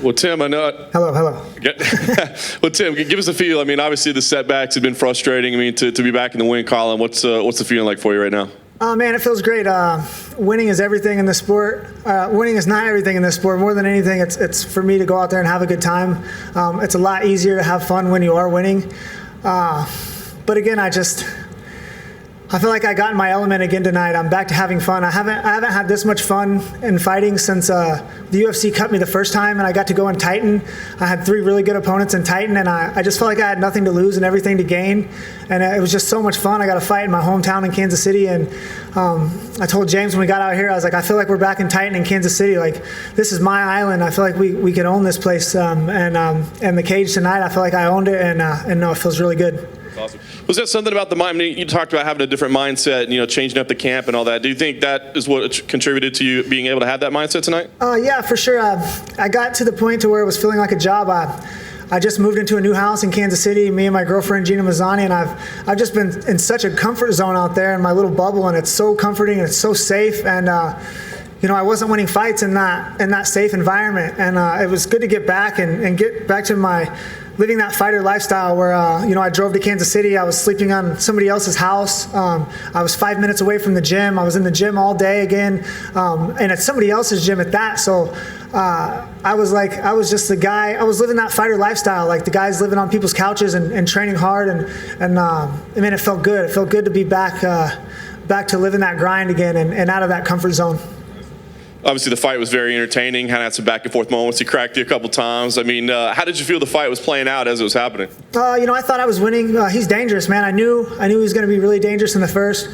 Well, Tim, I know. Hello. Well, Tim, give us a feel. I mean, obviously the setbacks have been frustrating. I mean, to be back in the win column, what's the feeling like for you right now? Oh, man, it feels great. Winning is everything in this sport. Winning is not everything in this sport. More than anything, it's for me to go out there and have a good time. It's a lot easier to have fun when you are winning. But again, I feel like I got in my element again tonight. I'm back to having fun. I haven't had this much fun in fighting since the UFC cut me the first time, and I got to go in Titan. I had 3 really good opponents in Titan, and I just felt like I had nothing to lose and everything to gain. And it was just so much fun. I got to fight in my hometown in Kansas City, and I told James when we got out here, I was like, I feel like we're back in Titan in Kansas City. Like, this is my island. I feel like we can own this place. And the cage tonight, I feel like I owned it, and no, it feels really good. Awesome. Was that something about the mind? I mean, you talked about having a different mindset, changing up the camp and all that. Do you think that is what contributed to you being able to have that mindset tonight? Yeah, for sure. I got to the point to where it was feeling like a job. I just moved into a new house in Kansas City, me and my girlfriend Gina Mazzani, and I've just been in such a comfort zone out there in my little bubble, and it's so comforting and it's so safe. And I wasn't winning fights in that safe environment, and it was good to get back and get back to my living that fighter lifestyle where, I drove to Kansas City. I was sleeping on somebody else's house. I was 5 minutes away from the gym. I was in the gym all day again, and it's somebody else's gym at that. So I was just the guy. I was living that fighter lifestyle, like the guys living on people's couches and training hard. And I mean, it felt good. It felt good to be back to living that grind again and out of that comfort zone. Obviously, the fight was very entertaining. Kind of had some back and forth moments. He cracked you a couple times. I mean, how did you feel the fight was playing out as it was happening? I thought I was winning. He's dangerous, man. I knew he was going to be really dangerous in the first.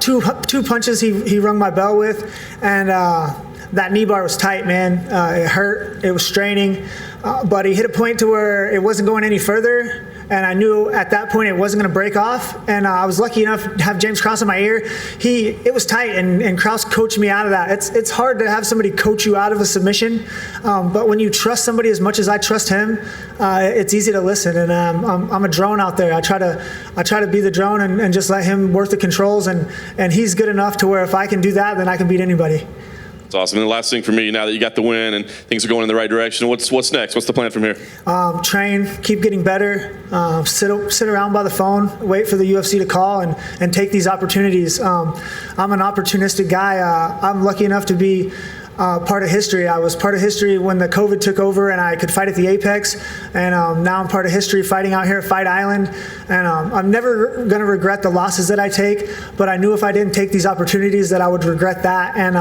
Two punches he rung my bell with, and that knee bar was tight, man. It hurt. It was straining, but he hit a point to where it wasn't going any further. And I knew at that point it wasn't going to break off. And I was lucky enough to have James Krause in my ear. It was tight, and Krause coached me out of that. It's hard to have somebody coach you out of a submission, but when you trust somebody as much as I trust him, it's easy to listen. And I'm a drone out there. I try to be the drone and just let him work the controls. And he's good enough to where if I can do that, then I can beat anybody. That's awesome. And the last thing for me, now that you got the win and things are going in the right direction, what's next? What's the plan from here? Train, keep getting better, sit around by the phone, wait for the UFC to call and take these opportunities. I'm an opportunistic guy. I'm lucky enough to be part of history. I was part of history when the COVID took over and I could fight at the Apex, and now I'm part of history fighting out here at Fight Island. And I'm never going to regret the losses that I take, but I knew if I didn't take these opportunities that I would regret that. And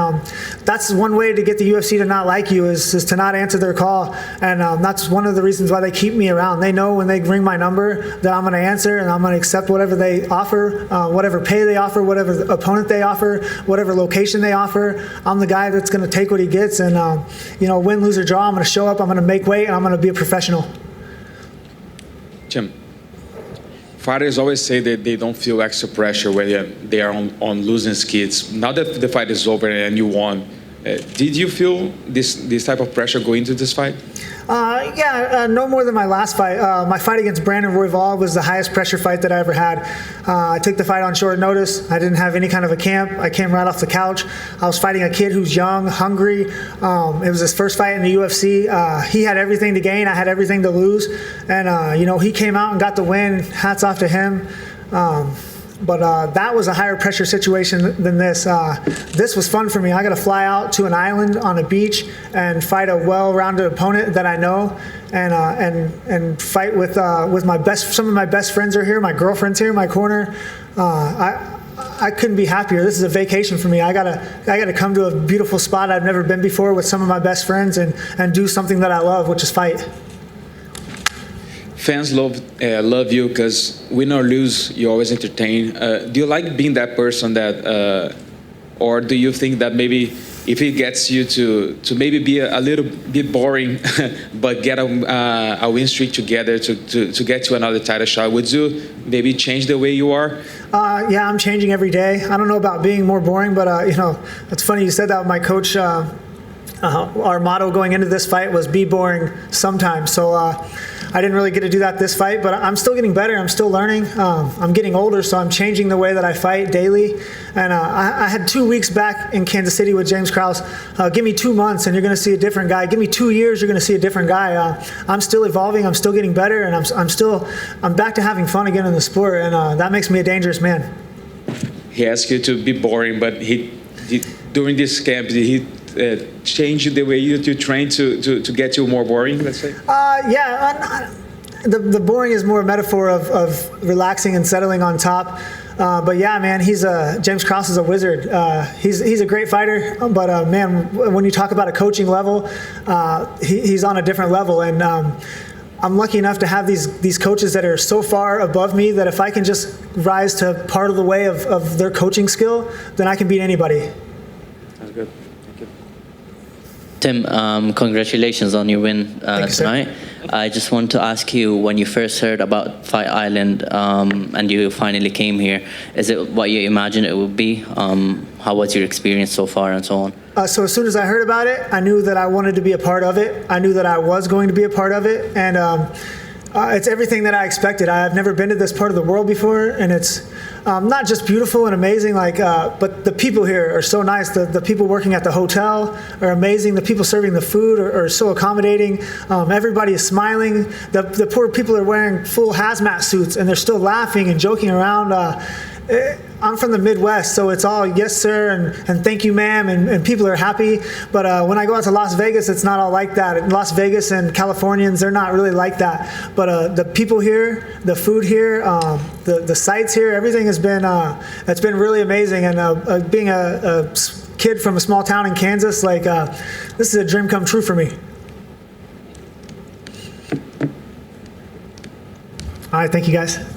that's one way to get the UFC to not like you is to not answer their call. And that's one of the reasons why they keep me around. They know when they ring my number that I'm going to answer, and I'm going to accept whatever they offer, whatever pay they offer, whatever opponent they offer, whatever location they offer. I'm the guy that's going to take what he gets, and win, lose, or draw, I'm going to show up, I'm going to make weight, and I'm going to be a professional. Jim, fighters always say that they don't feel extra pressure when they are on losing skids. Now that the fight is over and you won, did you feel this type of pressure going into this fight? No more than my last fight. My fight against Brandon Royval was the highest pressure fight that I ever had. I took the fight on short notice. I didn't have any kind of a camp. I came right off the couch. I was fighting a kid who's young, hungry. It was his first fight in the UFC. He had everything to gain. I had everything to lose. And, he came out and got the win. Hats off to him. But that was a higher pressure situation than this. This was fun for me. I got to fly out to an island on a beach and fight a well-rounded opponent that I know, and fight with some of my best friends are here. My girlfriend's here in my corner. I couldn't be happier. This is a vacation for me. I gotta come to a beautiful spot I've never been before with some of my best friends and do something that I love, which is fight. Fans love you because win or lose, you always entertain. Do you like being that person that, or do you think that maybe if it gets you to maybe be a little bit boring, but get a win streak together to get to another title shot, would you maybe change the way you are? Yeah, I'm changing every day. I don't know about being more boring, but it's funny you said that with my coach. our motto going into this fight was be boring sometimes. So I didn't really get to do that this fight, but I'm still getting better. I'm still learning. I'm getting older, so I'm changing the way that I fight daily. And I had 2 weeks back in Kansas City with James Krause. Give me 2 months and you're going to see a different guy. Give me 2 years, you're going to see a different guy. I'm still evolving. I'm still getting better, and I'm back to having fun again in the sport, and that makes me a dangerous man. He asked you to be boring, but during this camp, did he change the way you train to get you more boring, let's say? The boring is more a metaphor of relaxing and settling on top. But yeah, man, James Krause is a wizard. He's a great fighter, but man, when you talk about a coaching level, he's on a different level. And I'm lucky enough to have these coaches that are so far above me that if I can just rise to part of the way of their coaching skill, then I can beat anybody. That's good. Thank you. Tim, congratulations on your win tonight. I just want to ask you, when you first heard about Fight Island and you finally came here, is it what you imagined it would be? How was your experience so far and so on? So as soon as I heard about it, I knew that I wanted to be a part of it. I knew that I was going to be a part of it. And it's everything that I expected. I have never been to this part of the world before, and it's not just beautiful and amazing, but the people here are so nice. The people working at the hotel are amazing. The people serving the food are so accommodating. Everybody is smiling. The poor people are wearing full hazmat suits, and they're still laughing and joking around. I'm from the Midwest, so it's all yes, sir, and thank you, ma'am, and people are happy. But when I go out to Las Vegas, it's not all like that. In Las Vegas and Californians, they're not really like that. But the people here, the food here, the sights here, everything has been it's been really amazing. And being a kid from a small town in Kansas, this is a dream come true for me. All right, thank you guys.